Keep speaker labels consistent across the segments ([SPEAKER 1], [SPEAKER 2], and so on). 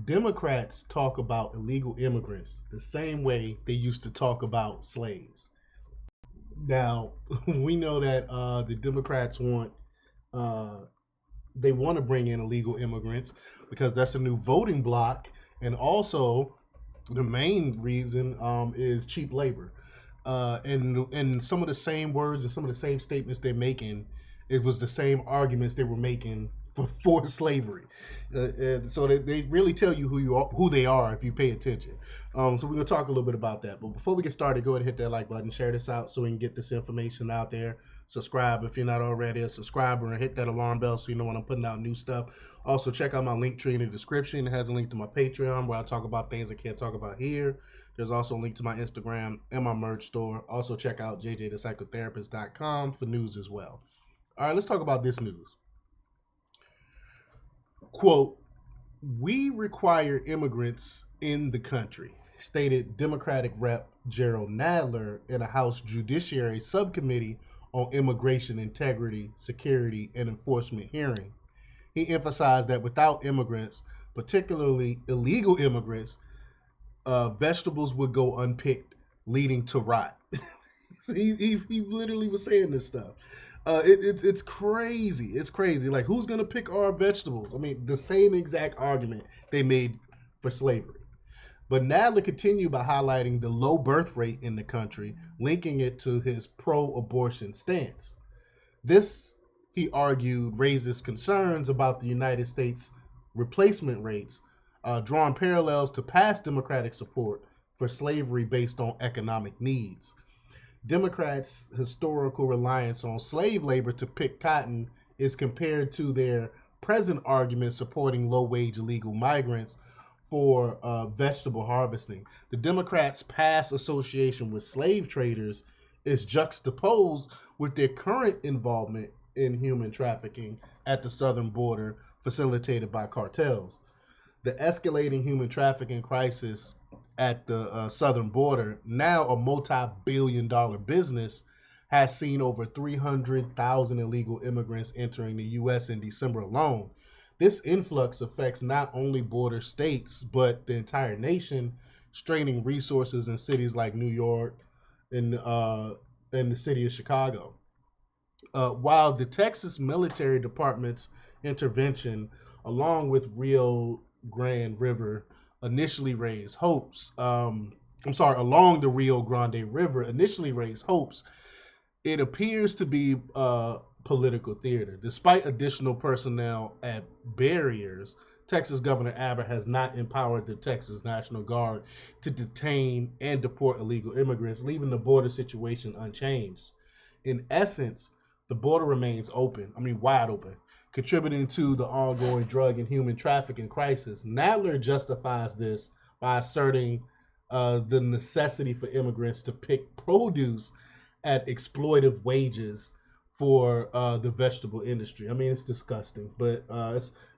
[SPEAKER 1] Democrats talk about illegal immigrants the same way they used to talk about slaves. Now, we know that the Democrats uh, want to bring in illegal immigrants because that's a new voting bloc, and also the main reason is cheap labor. And some of the same words and some of the same statements they're making, it was the same arguments they were making for slavery. And so they really tell you who they are if you pay attention. So we're gonna talk a little bit about that. But before we get started, go ahead and hit that like button, share this out so we can get this information out there. Subscribe if you're not already a subscriber, and hit that alarm bell so you know when I'm putting out new stuff. Also, check out my link tree in the description. It has a link to my Patreon where I talk about things I can't talk about here. There's also a link to my Instagram and my merch store. Also, check out jjthepsychotherapist.com for news as well. All right, let's talk about this news. Quote, we require immigrants in the country, stated Democratic Rep. Gerald Nadler in a House Judiciary Subcommittee on Immigration Integrity, Security, and Enforcement hearing. He emphasized that without immigrants, particularly illegal immigrants, vegetables would go unpicked, leading to rot. So he literally was saying this stuff. It's crazy. It's crazy. Like, who's gonna pick our vegetables? I mean, the same exact argument they made for slavery. But Nadler continued by highlighting the low birth rate in the country, linking it to his pro-abortion stance. This, he argued, raises concerns about the United States replacement rates, drawing parallels to past Democratic support for slavery based on economic needs. Democrats' historical reliance on slave labor to pick cotton is compared to their present argument supporting low wage illegal migrants for vegetable harvesting. The Democrats' past association with slave traders is juxtaposed with their current involvement in human trafficking at the southern border facilitated by cartels. The escalating human trafficking crisis at the southern border, now a multi-billion-dollar business, has seen over 300,000 illegal immigrants entering the U.S. in December alone. This influx affects not only border states, but the entire nation, straining resources in cities like New York and the city of Chicago. While the Texas Military Department's intervention, along with Rio Grande River, initially raised hopes. Along the Rio Grande River initially raised hopes. It appears to be political theater. Despite additional personnel at barriers, Texas Governor Abbott has not empowered the Texas National Guard to detain and deport illegal immigrants, leaving the border situation unchanged. In essence, the border remains open, wide open, contributing to the ongoing drug and human trafficking crisis. Nadler justifies this by asserting the necessity for immigrants to pick produce at exploitive wages for the vegetable industry. I mean, it's disgusting, but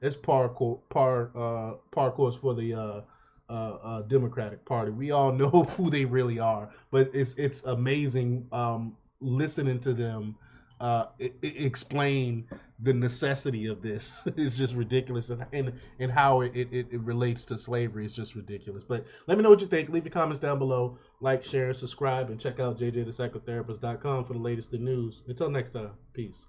[SPEAKER 1] it's par course for the Democratic Party. We all know who they really are, but it's amazing listening to them explain the necessity of this. Is just ridiculous, and how it relates to slavery is just ridiculous. But let me know what you think. Leave your comments down below. Like, share, subscribe, and check out jjthepsychotherapist.com for the latest in news. Until next time, peace.